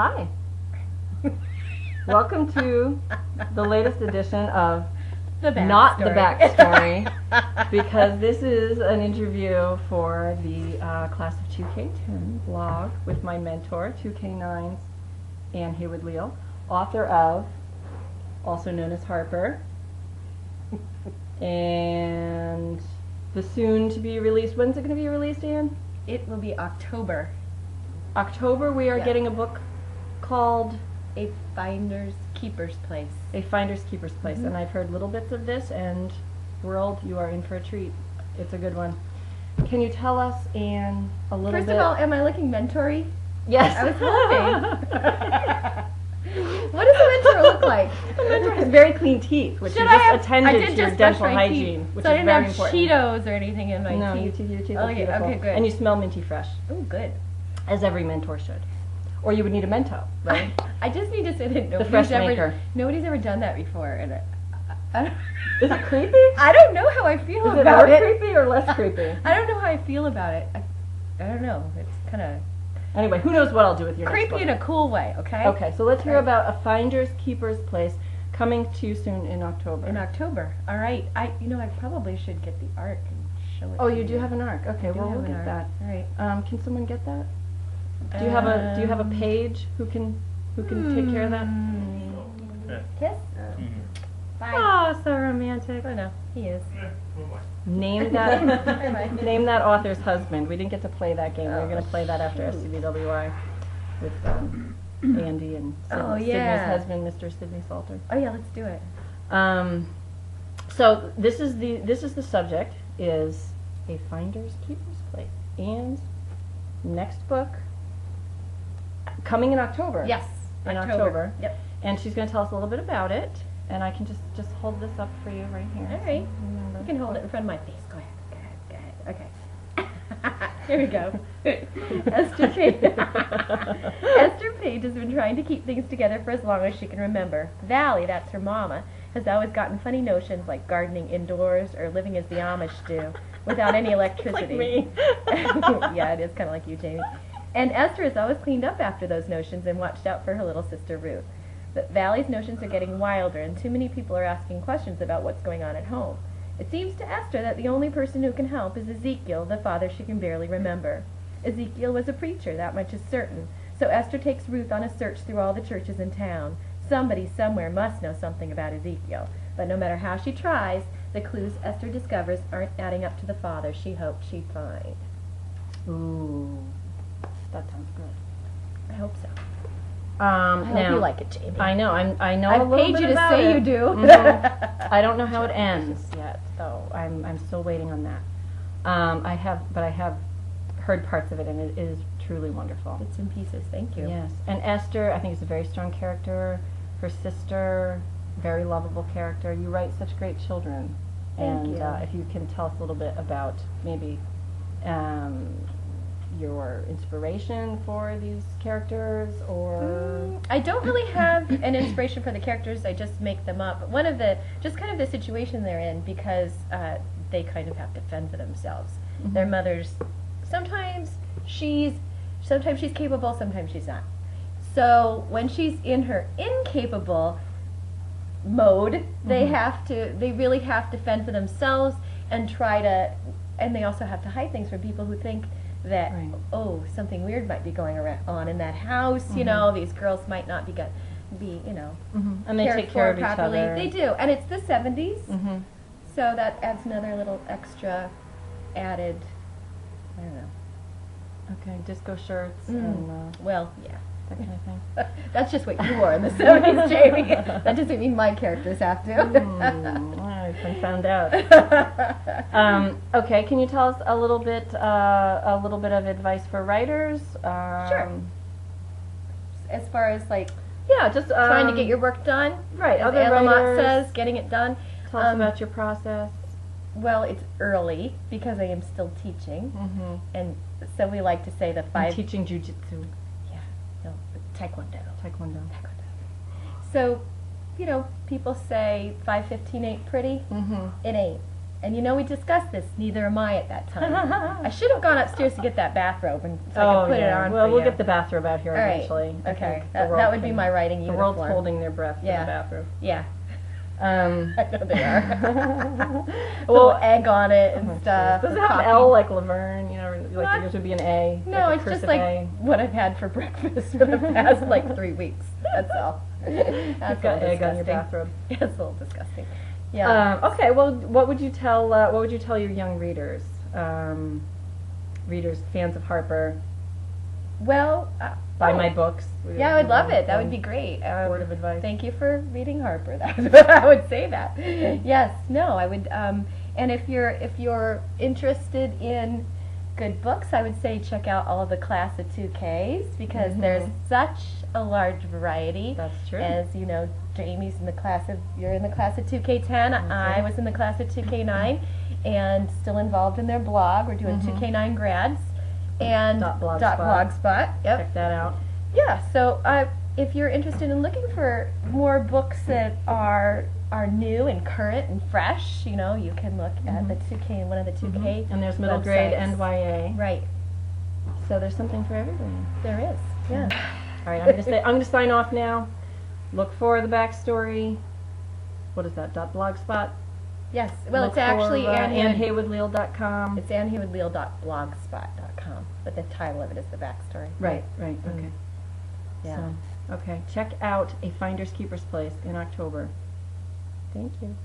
Hi. Welcome to the latest edition of Not the Backstory, because this is an interview for the class of 2K10 blog with my mentor, 2K9's Ann Haywood Leal, author of, also known as Harper, and the soon-to-be released, when's it going to be released, Ann? It will be October. October, we are getting a book called A Finder's Keeper's Place. A Finder's Keeper's Place, and I've heard little bits of this, and world, you are in for a treat. It's a good one. Can you tell us, Ann, a little bit? First of all, am I looking mentor-y? Yes. I was hoping. What does a mentor look like? A mentor has very clean teeth, which you just attended to your dental hygiene, which so is very important. I didn't have Cheetos or anything in my No, teeth. your teeth are beautiful. Okay, good. And you smell minty fresh. Oh, good. As every mentor should. Or you would need a Mento, right? I just need to say that nobody's ever done that before. And I don't, is it creepy? I don't know how I feel about it. Is it more creepy or less creepy? I don't know how I feel about it. I don't know. It's kind of... Anyway, who knows what I'll do with your creepy in a cool way, okay? Okay, so let's hear about A Finder's Keeper's Place, coming to you soon in October. In October, all right. I probably should get the arc and show it. Oh, you do have an arc. Okay, well we'll get that. All right. Can someone get that? Do you have a page who can take care of that? Kiss. Bye. Oh, so romantic. Oh no, he is. Name that author's husband. We didn't get to play that game. We're going to play that after SCBWI with Andy and Sydney's husband, Mr. Sydney Salter. Oh yeah, let's do it. So this is the subject, is A Finder's Keeper's Place. Ann's next book, coming in October. Yes, in October. Yep. And she's going to tell us a little bit about it. And I can just hold this up for you right here. All right. You can hold it in front of my face. Go ahead. Okay. Here we go. Esther Page has been trying to keep things together for as long as she can remember. Valley, that's her mama, has always gotten funny notions like gardening indoors or living as the Amish do, without any electricity. Like me. Yeah, it is kind of like you, Jamie. And Esther has always cleaned up after those notions and watched out for her little sister Ruth. But Valley's notions are getting wilder, and too many people are asking questions about what's going on at home. It seems to Esther that the only person who can help is Ezekiel, the father she can barely remember. Ezekiel was a preacher, that much is certain, so Esther takes Ruth on a search through all the churches in town. Somebody somewhere must know something about Ezekiel, but no matter how she tries, the clues Esther discovers aren't adding up to the father she hoped she'd find. Ooh, that sounds good. I hope so. I hope you like it, Jamie. I know. I know I've a little paid bit you to about say it. you do. Mm-hmm. I don't know how it ends yet, though. I'm still waiting on that. I have heard parts of it, and it is truly wonderful. Bits and pieces. Thank you. Yes, and Esther, I think, is a very strong character. Her sister, very lovable character. You write such great children. Thank you. you. If you can tell us a little bit about maybe your inspiration for these characters, or I don't really have an inspiration for the characters. I just make them up. One of the kind of the situation they're in, because they kind of have to fend for themselves. Mm-hmm. Their mother's sometimes she's capable, sometimes she's not. So when she's in her incapable mode, they really have to fend for themselves and and they also have to hide things from people who think that, something weird might be going on in that house. Mm-hmm. You know, these girls might not be and they take care of each other. They do, and it's the 70s, mm-hmm. so that adds another little extra added, I don't know. Okay, disco shirts and well, yeah. that kind of thing. That's just what you wore in the 70s, Jamie. That doesn't mean my characters have to. I've been found out. Okay, can you tell us a little bit of advice for writers? Sure. As far as just trying to get your work done, right? As Other Ann writers, says, getting it done. Tell us about your process. Well, it's early because I am still teaching, and so we like to say the 5. I'm teaching jujitsu. Yeah, no, taekwondo. So, people say 5:15 ain't pretty. Mm-hmm. It ain't. And you know, we discussed this. Neither am I at that time. I should have gone upstairs to get that bathrobe and so I could put it on. Well, for we'll you. get the bathrobe out here All right. eventually. Okay, that would be my writing The uniform. world's holding their breath for Yeah. the bathrobe. Yeah, I Um, know they are. well, Little egg on it and stuff. does it and have an coffee. L like Laverne? You know, like Not- yours would be an A. No, like a it's just cursive like A. what I've had for breakfast for the past like 3 weeks. That's all. You've That's got a little egg on your disgusting. bathrobe. It's a little disgusting. Yeah. Okay, well, what would you tell your young readers, fans of Harper? Well, Buy my books. Yeah, I would love it. That would be great. Word of advice. Thank you for reading Harper. That was what I would say that. Yes, no, I would. And if you're interested in good books, I would say check out all of the Class of 2Ks because there's such a large variety. That's true. As you know, Jamie's in the class of, you're in the class of 2K10. I was in the class of 2K9 and still involved in their blog. We're doing 2K9 grads. And .blogspot. Yep. Check that out. Yeah, so if you're interested in looking for more books that are new and current and fresh, you know, you can look at the 2K and one of the 2K And there's middle grade and YA. Right. So there's something for everybody. There is. Yeah. All right, I'm gonna sign off now. Look for the backstory. What is that? .blogspot. Yes. Well, Look it's actually for, AnnHaywoodLeal.com. It's AnnHaywoodLeal.blogspot.com, but the title of it is the backstory. Right. Okay. Yeah. So, okay. Check out A Finder's Keeper's Place in October. Thank you.